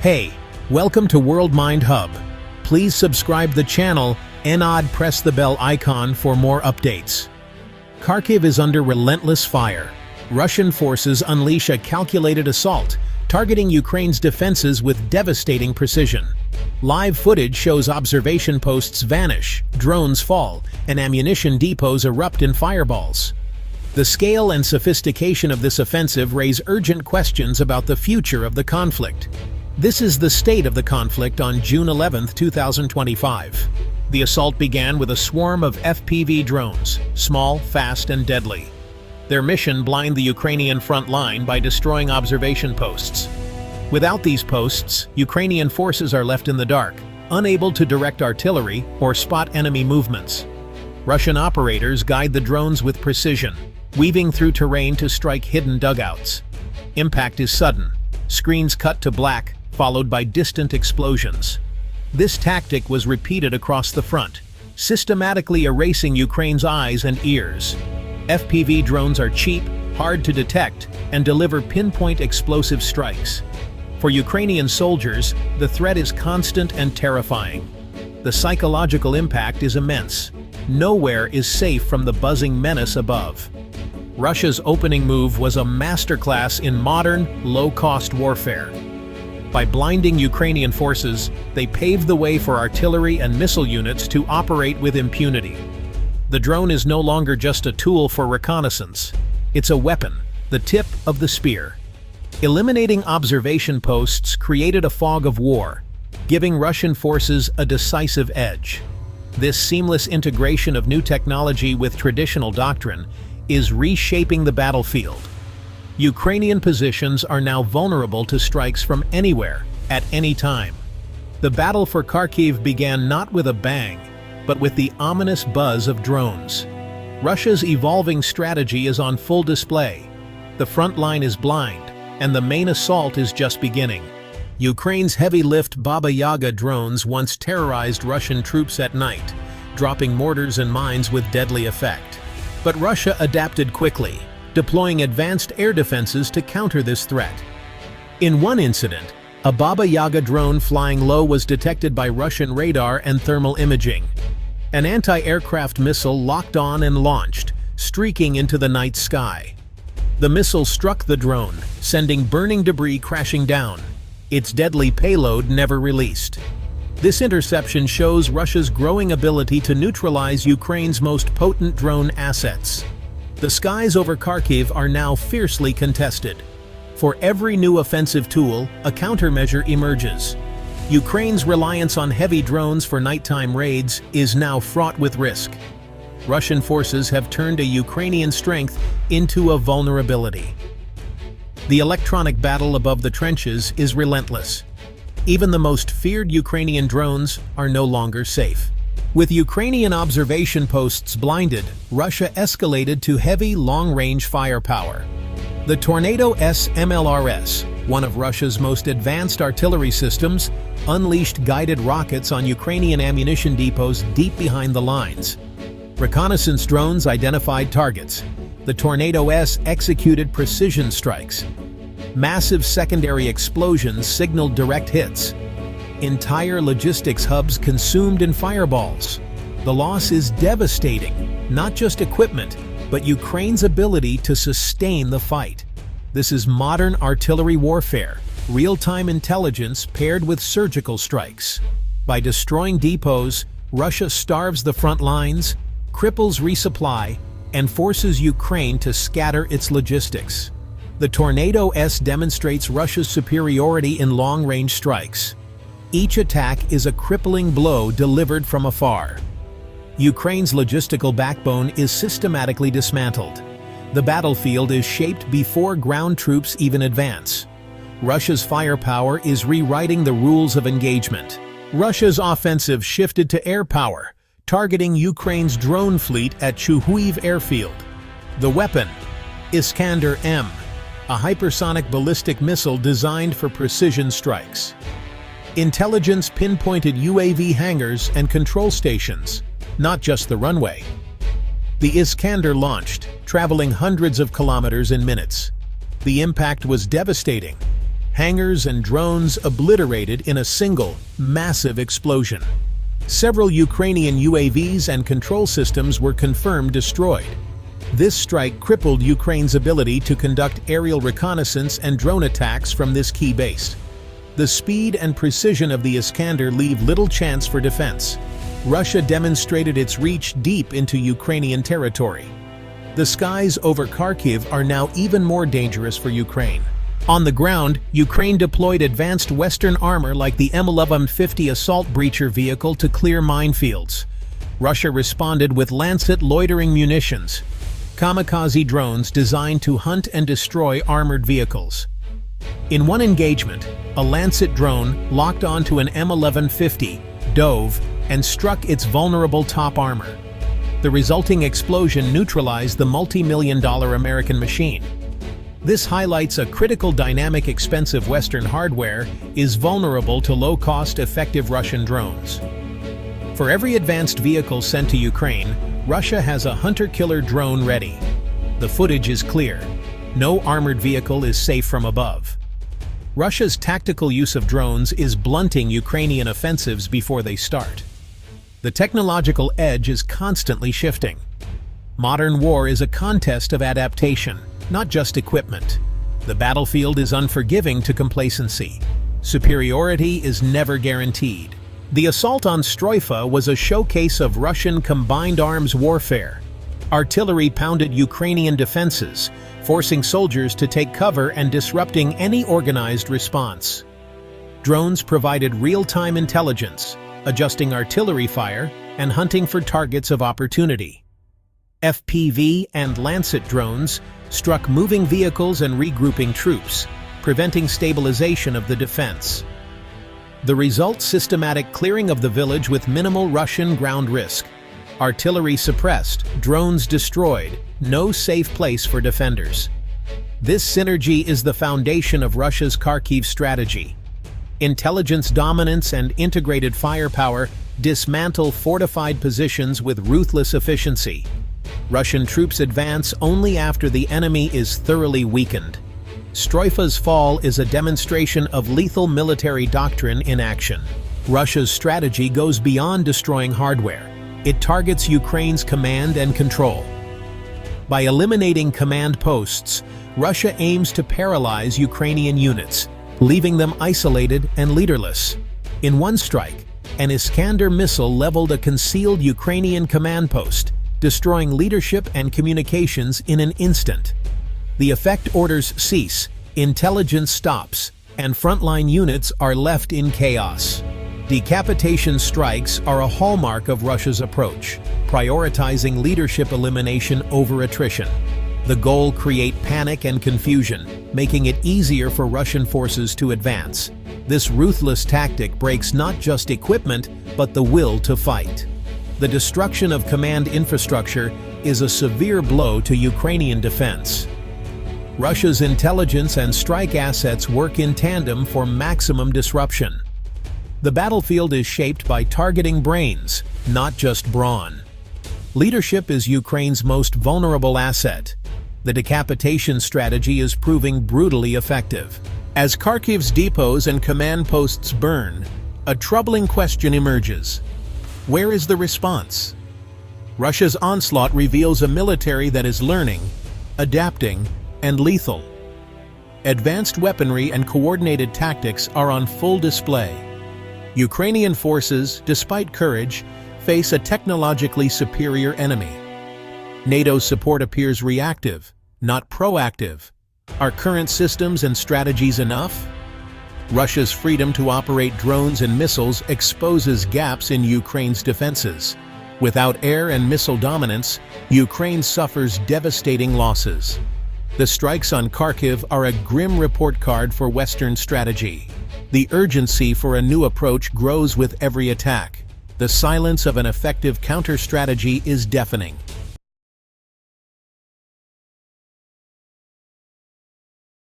Hey, welcome to World Mind Hub. Please subscribe the channel and press the bell icon for more updates. Kharkiv is under relentless fire. Russian forces unleash a calculated assault, targeting Ukraine's defenses with devastating precision. Live footage shows observation posts vanish, drones fall, and ammunition depots erupt in fireballs. The scale and sophistication of this offensive raise urgent questions about the future of the conflict. This is the state of the conflict on June 11, 2025. The assault began with a swarm of FPV drones, small, fast, and deadly. Their mission: blind the Ukrainian front line by destroying observation posts. Without these posts, Ukrainian forces are left in the dark, unable to direct artillery or spot enemy movements. Russian operators guide the drones with precision, weaving through terrain to strike hidden dugouts. Impact is sudden. Screens cut to black, followed by distant explosions. This tactic was repeated across the front, systematically erasing Ukraine's eyes and ears. FPV drones are cheap, hard to detect, and deliver pinpoint explosive strikes. For Ukrainian soldiers, the threat is constant and terrifying. The psychological impact is immense. Nowhere is safe from the buzzing menace above. Russia's opening move was a masterclass in modern, low-cost warfare. By blinding Ukrainian forces, they paved the way for artillery and missile units to operate with impunity. The drone is no longer just a tool for reconnaissance. It's a weapon, the tip of the spear. Eliminating observation posts created a fog of war, giving Russian forces a decisive edge. This seamless integration of new technology with traditional doctrine is reshaping the battlefield. Ukrainian positions are now vulnerable to strikes from anywhere, at any time. The battle for Kharkiv began not with a bang, but with the ominous buzz of drones. Russia's evolving strategy is on full display. The front line is blind, and the main assault is just beginning. Ukraine's heavy-lift Baba Yaga drones once terrorized Russian troops at night, dropping mortars and mines with deadly effect. But Russia adapted quickly, deploying advanced air defenses to counter this threat. In one incident, a Baba Yaga drone flying low was detected by Russian radar and thermal imaging. An anti-aircraft missile locked on and launched, streaking into the night sky. The missile struck the drone, sending burning debris crashing down, its deadly payload never released. This interception shows Russia's growing ability to neutralize Ukraine's most potent drone assets. The skies over Kharkiv are now fiercely contested. For every new offensive tool, a countermeasure emerges. Ukraine's reliance on heavy drones for nighttime raids is now fraught with risk. Russian forces have turned a Ukrainian strength into a vulnerability. The electronic battle above the trenches is relentless. Even the most feared Ukrainian drones are no longer safe. With Ukrainian observation posts blinded, Russia escalated to heavy, long-range firepower. The Tornado S MLRS, one of Russia's most advanced artillery systems, unleashed guided rockets on Ukrainian ammunition depots deep behind the lines. Reconnaissance drones identified targets. The Tornado S executed precision strikes. Massive secondary explosions signaled direct hits. Entire logistics hubs consumed in fireballs. The loss is devastating, not just equipment, but Ukraine's ability to sustain the fight. This is modern artillery warfare, real-time intelligence paired with surgical strikes. By destroying depots, Russia starves the front lines, cripples resupply, and forces Ukraine to scatter its logistics. The Tornado S demonstrates Russia's superiority in long-range strikes. Each attack is a crippling blow delivered from afar. Ukraine's logistical backbone is systematically dismantled. The battlefield is shaped before ground troops even advance. Russia's firepower is rewriting the rules of engagement. Russia's offensive shifted to air power, targeting Ukraine's drone fleet at Chuhuiv airfield. The weapon, Iskander-M, a hypersonic ballistic missile designed for precision strikes. Intelligence pinpointed UAV hangars and control stations, not just the runway. The Iskander launched, traveling hundreds of kilometers in minutes. The impact was devastating. hangars and drones obliterated in a single, massive explosion. Several Ukrainian UAVs and control systems were confirmed destroyed. This strike crippled Ukraine's ability to conduct aerial reconnaissance and drone attacks from this key base. The speed and precision of the Iskander leave little chance for defense. Russia demonstrated its reach deep into Ukrainian territory. The skies over Kharkiv are now even more dangerous for Ukraine. On the ground, Ukraine deployed advanced Western armor like the M1150 assault breacher vehicle to clear minefields. Russia responded with Lancet loitering munitions, kamikaze drones designed to hunt and destroy armored vehicles. In one engagement, a Lancet drone locked onto an M1150, dove, and struck its vulnerable top armor. The resulting explosion neutralized the multi-million-dollar American machine. This highlights a critical dynamic expensive Western hardware is vulnerable to low-cost effective Russian drones. For every advanced vehicle sent to Ukraine, Russia has a hunter-killer drone ready. The footage is clear. No armored vehicle is safe from above. Russia's tactical use of drones is blunting Ukrainian offensives before they start. The technological edge is constantly shifting. Modern war is a contest of adaptation, not just equipment. The battlefield is unforgiving to complacency. Superiority is never guaranteed. The assault on Stroifa was a showcase of Russian combined arms warfare. Artillery pounded Ukrainian defenses, forcing soldiers to take cover and disrupting any organized response. Drones provided real-time intelligence, adjusting artillery fire and hunting for targets of opportunity. FPV and Lancet drones struck moving vehicles and regrouping troops, preventing stabilization of the defense. The result: systematic clearing of the village with minimal Russian ground risk. Artillery suppressed, drones destroyed, no safe place for defenders. This synergy is the foundation of Russia's Kharkiv strategy. Intelligence dominance and integrated firepower dismantle fortified positions with ruthless efficiency. Russian troops advance only after the enemy is thoroughly weakened. Stroifa's fall is a demonstration of lethal military doctrine in action. Russia's strategy goes beyond destroying hardware. It targets Ukraine's command and control. By eliminating command posts, Russia aims to paralyze Ukrainian units, leaving them isolated and leaderless. In one strike, an Iskander missile leveled a concealed Ukrainian command post, destroying leadership and communications in an instant. The effect: orders cease, intelligence stops, and frontline units are left in chaos. Decapitation strikes are a hallmark of Russia's approach, prioritizing leadership elimination over attrition. The goal: create panic and confusion, making it easier for Russian forces to advance. This ruthless tactic breaks not just equipment, but the will to fight. The destruction of command infrastructure is a severe blow to Ukrainian defense. Russia's intelligence and strike assets work in tandem for maximum disruption. The battlefield is shaped by targeting brains, not just brawn. Leadership is Ukraine's most vulnerable asset. The decapitation strategy is proving brutally effective. As Kharkiv's depots and command posts burn, a troubling question emerges. Where is the response? Russia's onslaught reveals a military that is learning, adapting, and lethal. Advanced weaponry and coordinated tactics are on full display. Ukrainian forces, despite courage, face a technologically superior enemy. NATO's support appears reactive, not proactive. Are current systems and strategies enough? Russia's freedom to operate drones and missiles exposes gaps in Ukraine's defenses. Without air and missile dominance, Ukraine suffers devastating losses. The strikes on Kharkiv are a grim report card for Western strategy. The urgency for a new approach grows with every attack. The silence of an effective counter-strategy is deafening.